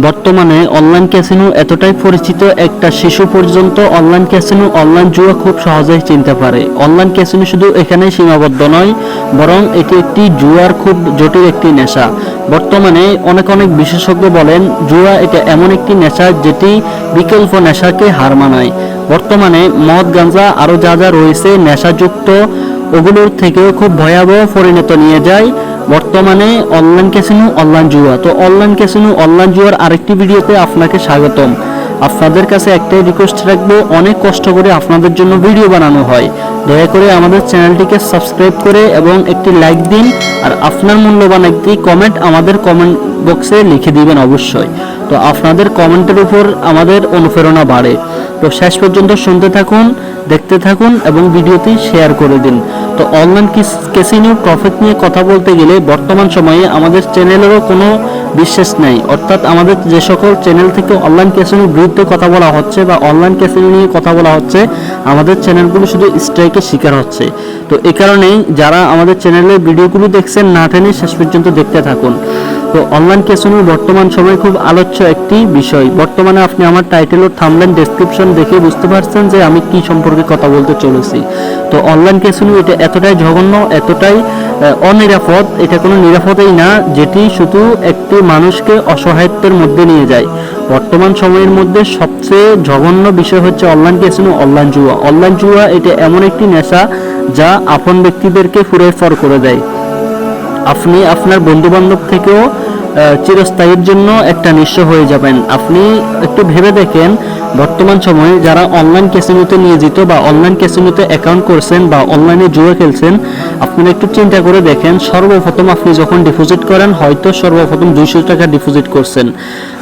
বর্তমানে online casino এতটাই পরিচিত, একটা শিশু পর্যন্ত অনলাইন ক্যাসিনো, অনলাইন জুয়া খুব সহজেই চিনতে পারে। অনলাইন ক্যাসিনো শুধু এখানেই সীমাবদ্ধ নয়, বরং এটি একটি জুয়ার খুব জটিল একটি নেশা। বর্তমানে অনেক বিশেষজ্ঞ বলেন জুয়া এটা এমন একটি নেশা যেটি বিকল্প নেশাকে হার মানায়। বর্তমানে মদ, গাঁজা আরও যা যা রয়েছে নেশাযুক্ত, ওগুলোর থেকেও খুব ভয়াবহ পরিণত নিয়ে যায় বর্তমানে অনলাইন ক্যাসিনো, অনলাইন জুয়া। তো অনলাইন ক্যাসিনো, অনলাইন জুয়ার আরেকটি ভিডিওতে আপনাকে স্বাগতম। আপনাদের কাছে একটাই রিকোয়েস্ট রাখবো, অনেক কষ্ট করে আপনাদের জন্য ভিডিও বানানো হয়, দয়া করে আমাদের চ্যানেলটিকে সাবস্ক্রাইব করে এবং একটি লাইক দিন, আর আপনার মূল্যবান একটি কমেন্ট আমাদের কমেন্ট বক্সে লিখে দিবেন অবশ্যই। তো আপনাদের কমেন্টের উপর আমাদের অনুপ্রেরণা বাড়ে। তো শেষ পর্যন্ত শুনতে থাকুন, দেখতে থাকুন এবং ভিডিওটি শেয়ার করে দিন। তো অনলাইন ক্যাসিনো প্রফিট নিয়ে কথা বলতে গেলে বর্তমান সময়ে আমাদের চ্যানেলেরও কোনো বিশ্বাস নেই, অর্থাৎ আমাদের যে সকল চ্যানেল থেকে অনলাইন ক্যাসিনোর বিরুদ্ধে কথা বলা হচ্ছে বা অনলাইন ক্যাসিনো নিয়ে কথা বলা হচ্ছে, আমাদের চ্যানেলগুলো শুধু স্ট্রাইকের শিকার হচ্ছে। তো এই কারণেই যারা আমাদের চ্যানেলের ভিডিওগুলো দেখছেন না টেনে শেষ পর্যন্ত দেখতে থাকুন। তো অনলাইন ক্যাসিনো বর্তমান সময়ে খুব আলোচ্য একটি বিষয়। বর্তমানে আপনি আমার টাইটেল ও থাম্বনেল ডেসক্রিপশন দেখে বুঝতে পারছেন যে আমি কি সম্পর্কে কথা বলতে চলেছি। তো অনলাইন ক্যাসিনো এটা এতটাই জঘন্য, এতটাই অনিরাপদ, এটা কোনো নিরাপদেই না, যেটি শুধু একটি মানুষকে অসহায়ত্বের মধ্যে নিয়ে যায়। বর্তমান সময়ের মধ্যে সবচেয়ে জঘন্য বিষয় হচ্ছে অনলাইন ক্যাসিনো, অনলাইন জুয়া। অনলাইন জুয়া এটা এমন একটি নেশা যা আপন ব্যক্তিদেরকে ফুরের ফর করে দেয়। আপনি আপনার বন্ধু-বান্ধব থেকেও চিরস্থায়ীর জন্য একটা নিঃস্ব হয়ে যাবেন। আপনি একটু ভেবে দেখেন, বর্তমান সময়ে যারা অনলাইন ক্যাসিনোতে নিয়োজিত বা অনলাইন ক্যাসিনোতে অ্যাকাউন্ট করছেন বা অনলাইনে জুয়া খেলছেন, আপনারা একটু চিন্তা করে দেখেন, সর্বপ্রথম আপনি যখন ডিপোজিট করেন, হয়তো সর্বপ্রথম 200 টাকা ডিপোজিট করছেন।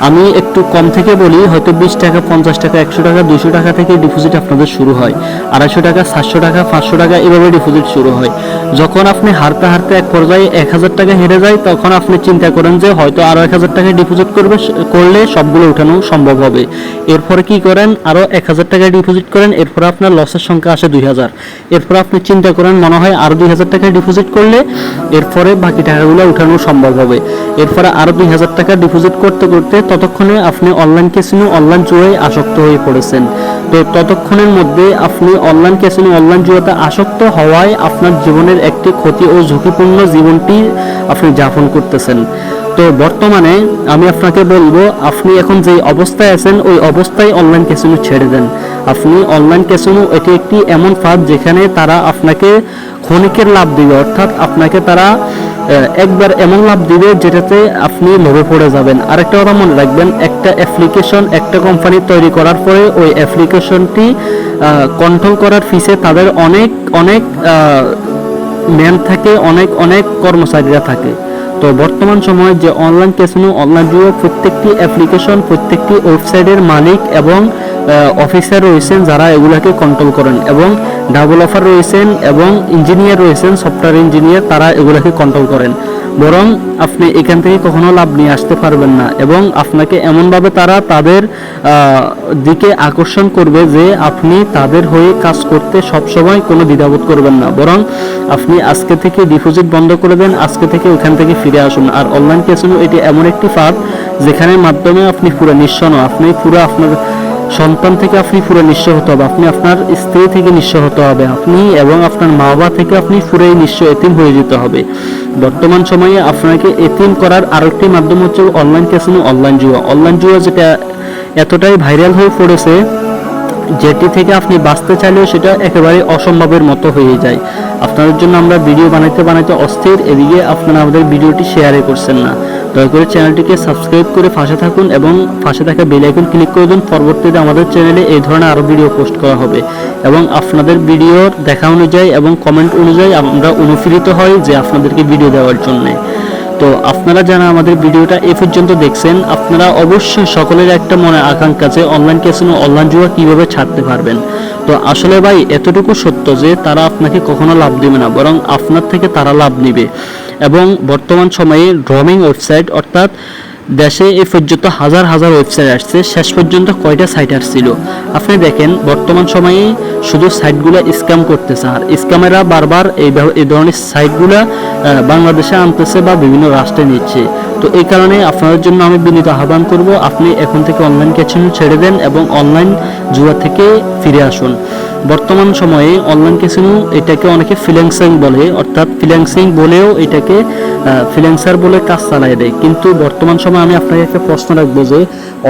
আমি একটু কম থেকে বলি, হয়তো 20 টাকা, 50 টাকা, 100 টাকা, 200 টাকা থেকে ডিপোজিট আপনাদের শুরু হয়। 250 টাকা, 700 টাকা, 500 টাকা এভাবে ডিপোজিট শুরু হয়। যখন আপনি হারতে হারতে এক পর্যায়ে 1000 টাকা হেরে যায়, তখন আপনি চিন্তা করেন যে হয়তো আরো 1000 টাকা ডিপোজিট করলে সবগুলো উঠানো সম্ভব হবে। এরপরে কি করেন, আরো 1000 টাকা ডিপোজিট করেন, এরপরে আপনার লসের সংখ্যা আসে 2000। এরপর আপনি চিন্তা করেন মনে হয় আরো 2000 টাকা ডিপোজিট করলে এরপরে বাকি টাকাগুলো উঠানো সম্ভব হবে। এরপরে আরো 2000 টাকা ডিপোজিট করতে করতে ততক্ষণে আপনি অনলাইন ক্যাসিনো, অনলাইন জুয়ায় আসক্ত হয়ে পড়েছেন। তো ততক্ষণের মধ্যে আপনি অনলাইন ক্যাসিনো, অনলাইন জুয়াতে আসক্ত হওয়ায় আপনার জীবনের একটি ক্ষতি ও ঝুঁকিপূর্ণ জীবনটি আপনি যাপন করতেছেন। তো বর্তমানে আমি আপনাকে বলবো, আপনি এখন যে অবস্থায় আছেন ওই অবস্থায় অনলাইন ক্যাসিনো ছেড়ে দেন। আপনি অনলাইন ক্যাসিনো এটি একটি এমন ফাঁদ যেখানে তারা আপনাকে ক্ষণিকের লাভ দিবে, অর্থাৎ আপনাকে তারা একবার এমন লাভ দিবে যেটাতে আপনি লোভে পড়ে যাবেন। আরেকটা কথা মনে রাখবেন, একটা অ্যাপ্লিকেশন একটা কোম্পানি তৈরি করার পরে ওই অ্যাপ্লিকেশনটি কন্ট্রোল করার পিছে তাদের অনেক ম্যান থাকে, অনেক কর্মচারীরা থাকে। তো বর্তমান সময়ে যে অনলাইন ক্যাসিনো, অনলাইন জুয়া, প্রত্যেকটি অ্যাপ্লিকেশন, প্রত্যেকটি ওয়েবসাইটের মালিক এবং অফিসার রয়েছেন যারা এগুলাকে কন্ট্রোল করেন, এবং ডেভেলপার রয়েছেন এবং ইঞ্জিনিয়ার রয়েছেন, সফটওয়্যার ইঞ্জিনিয়ার, তারা এগুলাকে কন্ট্রোল করেন। বরং আপনি এখান থেকে কখনো লাভ নিয়ে আসতে পারবেন না, এবং আপনাকে এমনভাবে তারা তাদের দিকে আকর্ষণ করবে যে আপনি তাদের হয়ে কাজ করতে সবসময় কোনো দ্বিধাবোধ করবেন না, বরং আপনি আজকে থেকে ডিপোজিট বন্ধ করে দেন, আজকে থেকে ওখান থেকে ফিরে আসুন। আর অনলাইন ক্যাসিনো এটি এমন একটি ফাঁদ যেখানে মাধ্যমে আপনি পুরো নিঃস্ব নন, আপনি পুরো আপনার সন্তান থেকে আপনি পুরো নিঃস্ব হতে হবে, আপনি আপনার স্ত্রী থেকে নিঃস্ব হতে হবে, আপনি এবং আপনার মা বাবা থেকে আপনি পুরোই নিঃস্ব, এতিম হয়ে যেতে হবে। বর্তমান সময়ে আপনাকে এতিম করার আরেকটি মাধ্যম হচ্ছে অনলাইন ক্যাসিনো, অনলাইন জুয়া। অনলাইন জুয়া যেটা এতটাই ভাইরাল হয়ে পড়েছে, যেটি থেকে আপনি বাঁচতে চাইলেও সেটা একেবারে অসম্ভবের মতো হয়ে যায়। আপনাদের জন্য আমরা ভিডিও বানাইতে অস্থির, এদিকে আপনারা আমাদের ভিডিওটি শেয়ারে করছেন না। দয়া করে চ্যানেলটিকে সাবস্ক্রাইব করে পাশে থাকুন এবং পাশে থাকা বেল আইকন ক্লিক করে দিন। পরবর্তীতে আমাদের চ্যানেলে এই ধরনের আরও ভিডিও পোস্ট করা হবে, এবং আপনাদের ভিডিওর দেখা অনুযায়ী এবং কমেন্ট অনুযায়ী আমরা অনুপ্রেরিত হই যে আপনাদেরকে ভিডিও দেওয়ার জন্য। তো আপনারা যারা আমাদের ভিডিওটা এ পর্যন্ত দেখছেন, আপনারা অবশ্যই সকলের একটা মনে আকাঙ্ক্ষা যে অনলাইন ক্যাসিনো, অনলাইন জুয়া কিভাবে ছাড়তে পারবেন। তো আসলে ভাই এতটুকু সত্য যে তারা আপনাকে কখনো লাভ দিবে না, বরং আপনার থেকে তারা লাভ নিবে। এবং বর্তমান সময়ে ড্রমিং ওয়েবসাইট, অর্থাৎ দেশে এই পর্যন্ত হাজার হাজার ওয়েবসাইট আসছে, শেষ পর্যন্ত কয়টা সাইট আসছিল আপনি দেখেন। বর্তমান সময়ে শুধু সাইটগুলো স্ক্যাম করতেছে, আর স্ক্যামেরা বারবার এই ধরনের সাইটগুলো বাংলাদেশে আনতেছে বা বিভিন্ন রাষ্ট্রে নিচ্ছে। তো এই কারণে আপনাদের জন্য আমি বিনীত আহ্বান করব, আপনি এখন থেকে অনলাইন ক্যাসিনো ছেড়ে দেন এবং অনলাইন জুয়া থেকে ফিরে আসুন। বর্তমান সময়ে অনলাইন ক্যাসিনো এটাকে অনেকে ফ্রিল্যান্সিং বলে, অর্থাৎ ফ্রিল্যান্সিং বলেও এটাকে ফ্রিল্যান্সার বলে কাজ চালায় দেয়। কিন্তু বর্তমান সময়ে আমি আপনাকে একটা প্রশ্ন রাখবো যে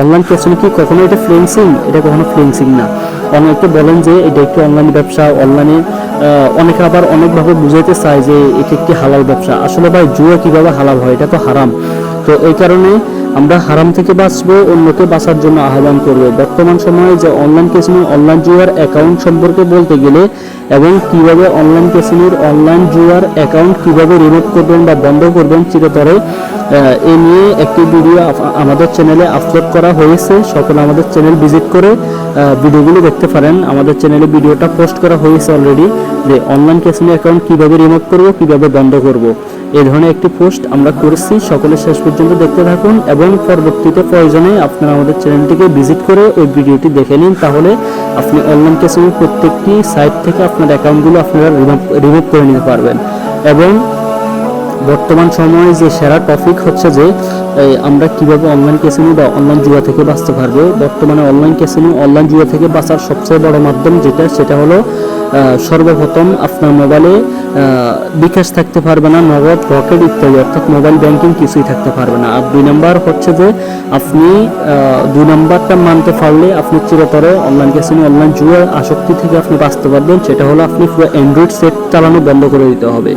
অনলাইন ক্যাসিনো কি কখনো এটা ফ্রিল্যান্সিং? এটা কখনো ফ্রিল্যান্সিং না। অনেকে বলেন যে এটা একটি অনলাইন ব্যবসা, অনলাইনে অনেকে আবার অনেকভাবে বুঝাইতে চায় যে এটি একটি হালাল ব্যবসা। আসলে ভাই জুয়া কিভাবে হালাল হয়? এটা তো হারাম। তো এই কারণে আমরা হারাম থেকে বাঁচবো, অন্যকে বাঁচার জন্য আহ্বান করব। বর্তমান সময়ে যে অনলাইন ক্যাসিনো অনলাইন জুয়ার অ্যাকাউন্ট সম্পর্কে বলতে গেলে এবং কিভাবে অনলাইন ক্যাসিনোর অনলাইন জুয়ার অ্যাকাউন্ট কিভাবে রিমুভ করবেন বা বন্ধ করবেন চিরতরে, এ নিয়ে একটি ভিডিও আমাদের চ্যানেলে আপলোড করা হয়েছে। সকলে আমাদের চ্যানেল ভিজিট করে ভিডিওগুলো দেখতে পারেন। আমাদের চ্যানেলে ভিডিওটা পোস্ট করা হয়েছে অলরেডি, যে অনলাইন ক্যাসিনো অ্যাকাউন্ট কিভাবে রিমুভ করব, কিভাবে বন্ধ করব, এই ধরনের একটি পোস্ট আমরা করেছি। সকলে শেষ পর্যন্ত দেখতে থাকুন এবং পরবর্তীতে প্রয়োজনে আপনারা আমাদের চ্যানেলটিকে ভিজিট করে ওই ভিডিওটি দেখে নিন। তাহলে আপনি অনলাইন ক্যাসিনোর প্রত্যেকটি সাইট থেকে আপনার অ্যাকাউন্টগুলো আপনারা রিমুভ করে নিতে পারবেন। এবং বর্তমান সময়ে যে সেরা টপিক হচ্ছে যে আমরা কিভাবে অনলাইন ক্যাসিনো বা অনলাইন জুয়া থেকে বাঁচতে পারবো। বর্তমানে অনলাইন ক্যাসিনো অনলাইন জুয়া থেকে বাঁচার সবচেয়ে বড় মাধ্যম সেটা হলো সর্বপ্রথম আপনার মোবাইলে বিকাশ থাকতে পারবে না, নগদ, রকেট ইত্যাদি, অর্থাৎ মোবাইল ব্যাংকিং কিছুই থাকতে পারবে না। আর 2 নাম্বার হচ্ছে যে আপনি 2 নাম্বারটা মানতে পারলে আপনি চিরতরে অনলাইন ক্যাসিনো অনলাইন জুয়ার আসক্তি থেকে আপনি বাঁচতে পারবেন। সেটা হলো আপনি পুরো অ্যান্ড্রয়েড সেট চালানো বন্ধ করে দিতে হবে।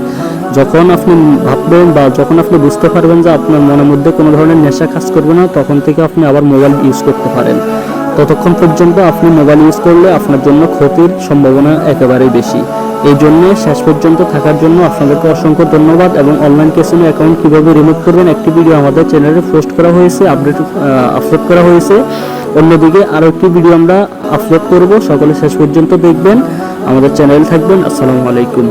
যখন আপনি ভাববেন বা যখন আপনি বুঝতে পারবেন যে আপনার মনের মধ্যে কোনো ধরনের নেশা কাজ করবে না, তখন থেকে আপনি আবার মোবাইল ইউজ করতে পারেন। ততক্ষণ পর্যন্ত আপনি মোবাইল ইউজ করলে আপনার জন্য ক্ষতির সম্ভাবনা একেবারেই বেশি। এই জন্য শেষ পর্যন্ত থাকার জন্য আপনাদেরকে অসংখ্য ধন্যবাদ। এবং অনলাইন ক্যাসিনো অ্যাকাউন্ট কীভাবে রিমুভ করবেন একটি ভিডিও আমাদের চ্যানেলে পোস্ট করা হয়েছে, আপলোড করা হয়েছে। অন্যদিকে আরও একটি ভিডিও আমরা আপলোড করব, সকলে শেষ পর্যন্ত দেখবেন, আমাদের চ্যানেল থাকবেন। আসসালামু আলাইকুম।